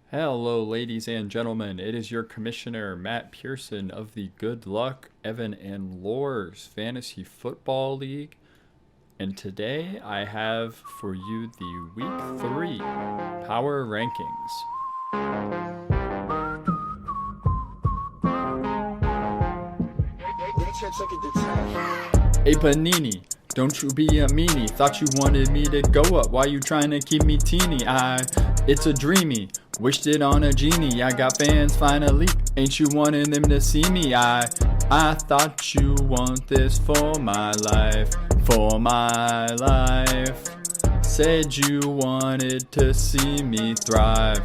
Hello, ladies and gentlemen. It is your commissioner, Matt Pearson of the Good Luck, Evan, and Lore's Fantasy Football League. And today I have for you the Week 3 Power Rankings. Hey Panini, don't you be a meanie. Thought you wanted me to go up. Why you trying to keep me teeny? It's a dreamy. Wished it on a genie. I got fans finally. Ain't you wanting them to see me? I thought you want this for my life. For my life. Said you wanted to see me thrive.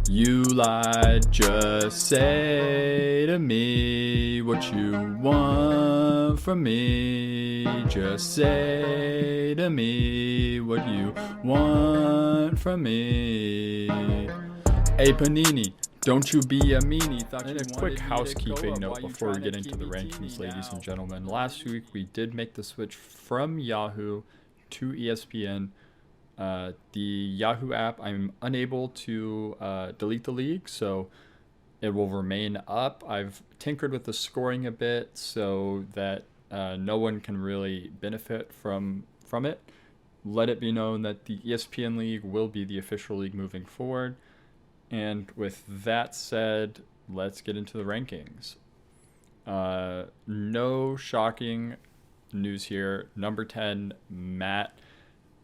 You lied, just say to me what you want from me. Just say to me what you want from me. Hey Panini, don't you be a meanie. And a quick housekeeping note before we get into the rankings, ladies and gentlemen. Last week we did make the switch from Yahoo to ESPN. The Yahoo app, I'm unable to delete the league, so it will remain up. I've tinkered with the scoring a bit so that no one can really benefit from it. Let it be known that the ESPN league will be the official league moving forward. And with that said, let's get into the rankings. No shocking news here. Number 10, Matt,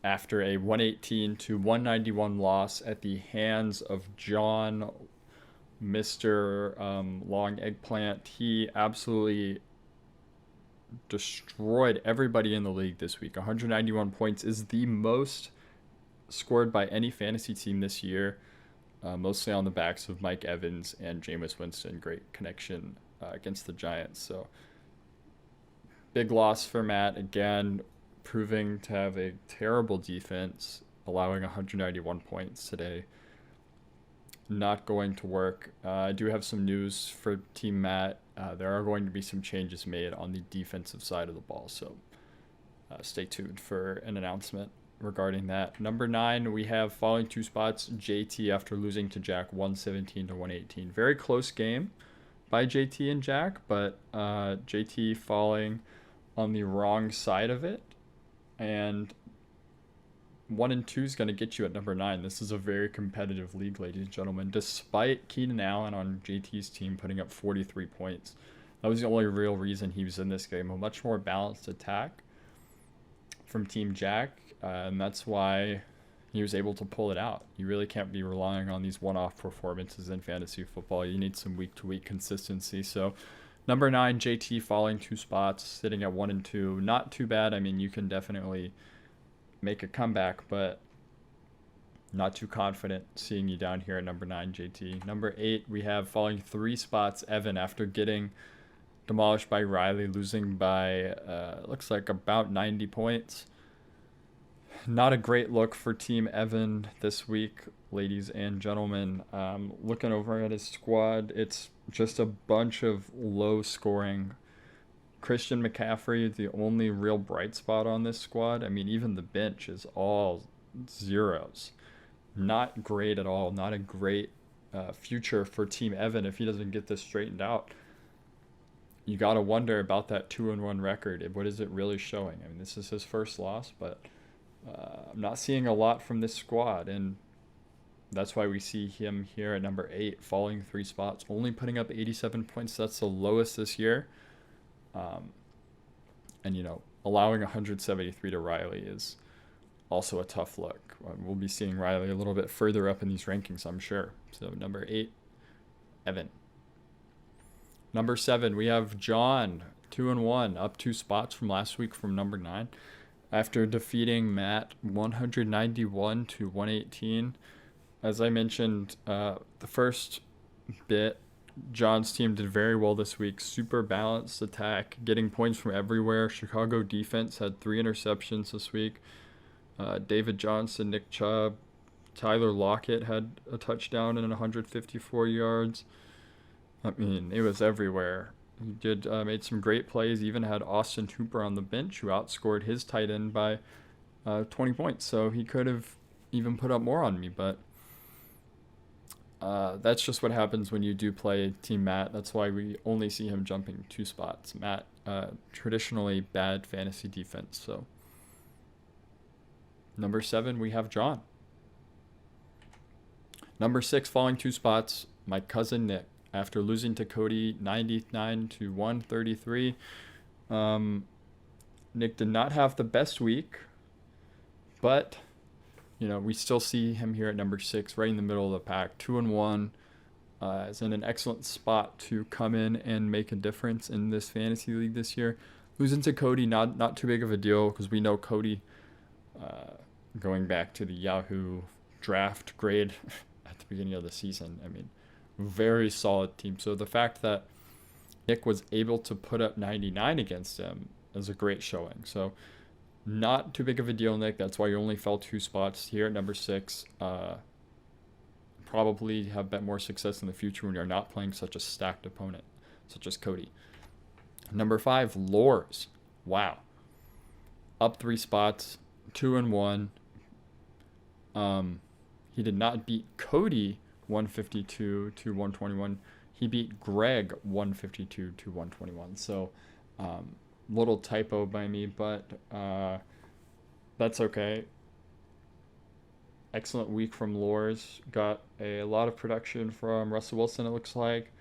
after a 118 to 191 loss at the hands of John, Mr. Long Eggplant. He absolutely destroyed everybody in the league this week. 191 points is the most scored by any fantasy team this year, mostly on the backs of Mike Evans and Jameis Winston. Great connection against the Giants. So big loss for Matt again, proving to have a terrible defense, allowing 191 points today. Not going to work. I do have some news for Team Matt. There are going to be some changes made on the defensive side of the ball, so stay tuned for an announcement regarding that. Number 9, we have falling 2 spots, JT after losing to Jack 117 to 118. Very close game by JT and Jack, but JT falling on the wrong side of it. And 1 and 2 is going to get you at number 9. This is a very competitive league, ladies and gentlemen. Despite Keenan Allen on JT's team putting up 43 points, that was the only real reason he was in this game. A much more balanced attack from Team Jack, and that's why he was able to pull it out. You really can't be relying on these one-off performances in fantasy football. You need some week-to-week consistency. So number 9, JT falling 2 spots, sitting at 1 and 2. Not too bad. I mean, you can definitely make a comeback, but not too confident seeing you down here at number 9, JT. Number 8, we have falling 3 spots, Evan, after getting demolished by Riley, losing by, looks like about 90 points. Not a great look for Team Evan this week, ladies and gentlemen. Looking over at his squad, it's just a bunch of low scoring. Christian McCaffrey, the only real bright spot on this squad. I mean, even the bench is all zeros. Not great at all. Not a great future for Team Evan if he doesn't get this straightened out. You got to wonder about that 2-1 record. What is it really showing? I mean, this is his first loss, but I'm not seeing a lot from this squad, and that's why we see him here at number 8, falling 3 spots, only putting up 87 points. That's the lowest this year. And, allowing 173 to Riley is also a tough look. We'll be seeing Riley a little bit further up in these rankings, I'm sure. So number 8, Evan. Number 7, we have John, 2-1, up 2 spots from last week from number 9. After defeating Matt 191 to 118. As I mentioned, the first bit, John's team did very well this week. Super balanced attack, getting points from everywhere. Chicago defense had 3 interceptions this week. David Johnson, Nick Chubb, Tyler Lockett had a touchdown and 154 yards. I mean, it was everywhere. He did made some great plays. Even had Austin Hooper on the bench, who outscored his tight end by 20 points. So he could have even put up more on me, but That's just what happens when you do play Team Matt. That's why we only see him jumping 2 spots. Matt, traditionally bad fantasy defense. So, number 7, we have John. Number 6, falling 2 spots, my cousin Nick. After losing to Cody 99 to 133, Nick did not have the best week, but we still see him here at number 6, right in the middle of the pack, 2-1. Is in an excellent spot to come in and make a difference in this fantasy league this year. Losing to Cody, not too big of a deal, because we know Cody, going back to the Yahoo draft grade at the beginning of the season, I mean, very solid team. So the fact that Nick was able to put up 99 against him is a great showing. So not too big of a deal, Nick. That's why you only fell 2 spots here at number 6. Probably have bet more success in the future when you're not playing such a stacked opponent, such as Cody. Number 5, Lors. Wow. Up 3 spots, 2-1. He did not beat Cody 152 to 121. He beat Greg 152 to 121. So, little typo by me, but that's okay. Excellent week from Lors. Got a lot of production from Russell Wilson, it looks like.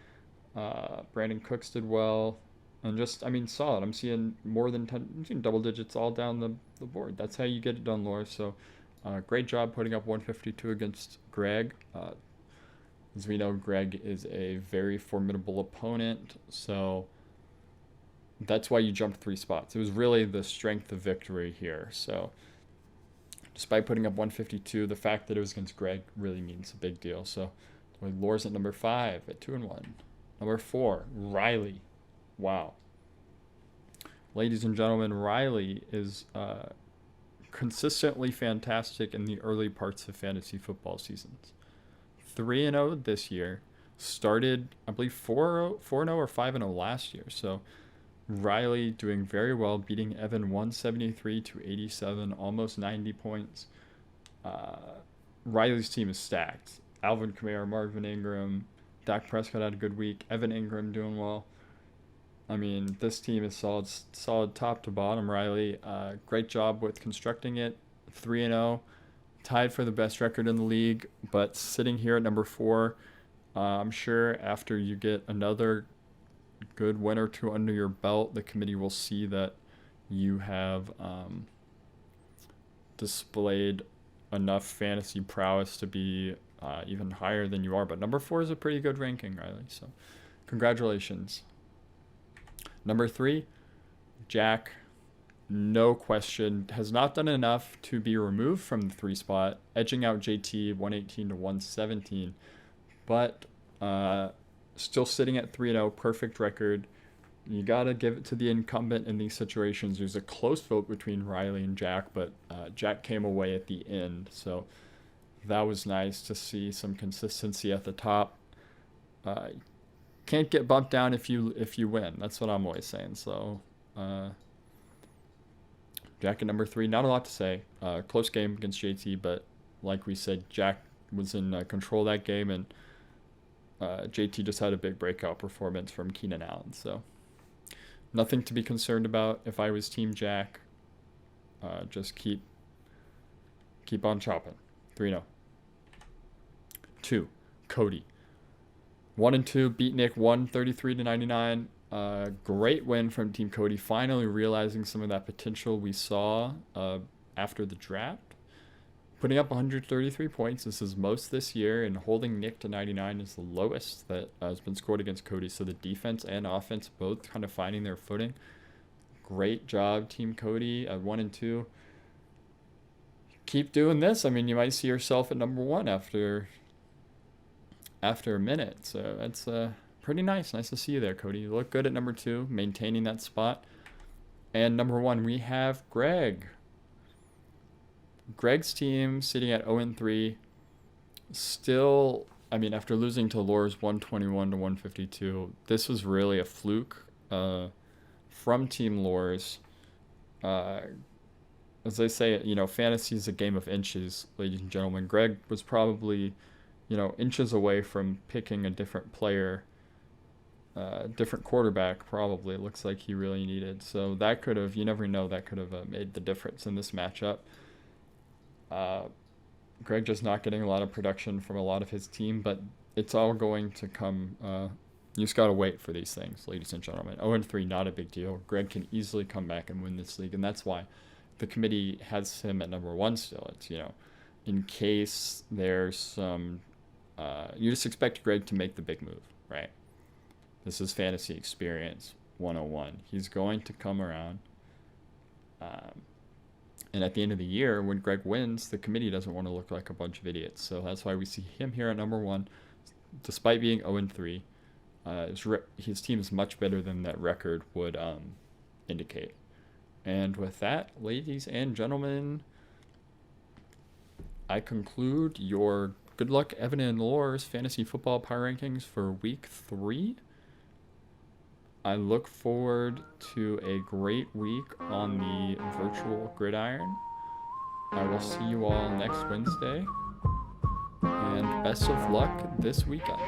Brandon Cooks did well. And solid. I'm seeing more than 10, I'm seeing double digits all down the board. That's how you get it done, Lors. So, great job putting up 152 against Greg. As we know, Greg is a very formidable opponent. So, that's why you jumped 3 spots. It was really the strength of victory here. So, despite putting up 152, the fact that it was against Greg really means a big deal. So, Lors at number 5 at 2-1. Number 4, Riley. Wow. Ladies and gentlemen, Riley is consistently fantastic in the early parts of fantasy football seasons. 3-0 this year. Started, I believe, 4-0 or 5-0 last year. So, Riley doing very well, beating Evan 173 to 87, almost 90 points. Riley's team is stacked. Alvin Kamara, Marvin Ingram, Dak Prescott had a good week. Evan Ingram doing well. I mean, this team is solid top to bottom. Riley, great job with constructing it. 3-0, tied for the best record in the league, but sitting here at number 4. I'm sure after you get another good win or 2 under your belt, the committee will see that you have displayed enough fantasy prowess to be even higher than you are. But number 4 is a pretty good ranking, Riley. So congratulations. Number 3, Jack, no question, has not done enough to be removed from the 3 spot, edging out JT 118 to 117, but still sitting at 3-0, perfect record. You got to give it to the incumbent in these situations. There's a close vote between Riley and Jack, but Jack came away at the end, so that was nice to see some consistency at the top. Can't get bumped down if you win. That's what I'm always saying. So, Jack at number 3. Not a lot to say. Close game against JT, but like we said, Jack was in control of that game, and JT just had a big breakout performance from Keenan Allen. So, nothing to be concerned about. If I was Team Jack, just keep on chopping. 3-0. 2, Cody. 1 and 2, beat Nick 133 to 99. Great win from Team Cody, finally realizing some of that potential we saw after the draft. Putting up 133 points, this is most this year, and holding Nick to 99 is the lowest that has been scored against Cody. So the defense and offense both kind of finding their footing. Great job, Team Cody, at 1 and 2. Keep doing this. I mean, you might see yourself at number 1 after a minute. So that's pretty nice. Nice to see you there, Cody. You look good at number 2, maintaining that spot. And number 1, we have Greg. Greg's team sitting at 0-3. Still, I mean, after losing to Lors 121 to 152, this was really a fluke from Team Lors. As they say, fantasy is a game of inches, ladies and gentlemen. Greg was probably inches away from picking a different player, different quarterback probably. It looks like he really needed. So that could have, you never know, that could have made the difference in this matchup. Greg just not getting a lot of production from a lot of his team, but it's all going to come. You just got to wait for these things, ladies and gentlemen. 0-3, not a big deal. Greg can easily come back and win this league, and that's why the committee has him at number 1 still. It's, in case there's some, you just expect Greg to make the big move, right? This is fantasy experience 101. He's going to come around. And at the end of the year, when Greg wins, the committee doesn't want to look like a bunch of idiots. So that's why we see him here at number 1, despite being 0-3. His team is much better than that record would indicate. And with that, ladies and gentlemen, I conclude your Good Luck Evan and Lore's Fantasy Football Power Rankings for Week 3. I look forward to a great week on the virtual gridiron. I will see you all next Wednesday. And best of luck this weekend.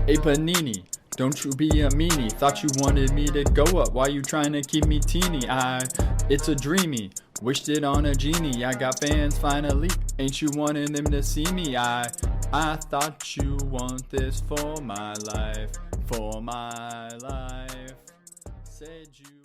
Hey Panini, don't you be a meanie. Thought you wanted me to go up. Why you trying to keep me teeny? It's a dreamy. Wished it on a genie. I got fans finally. Ain't you wanting them to see me? I thought you want this for my life. For my life. Said you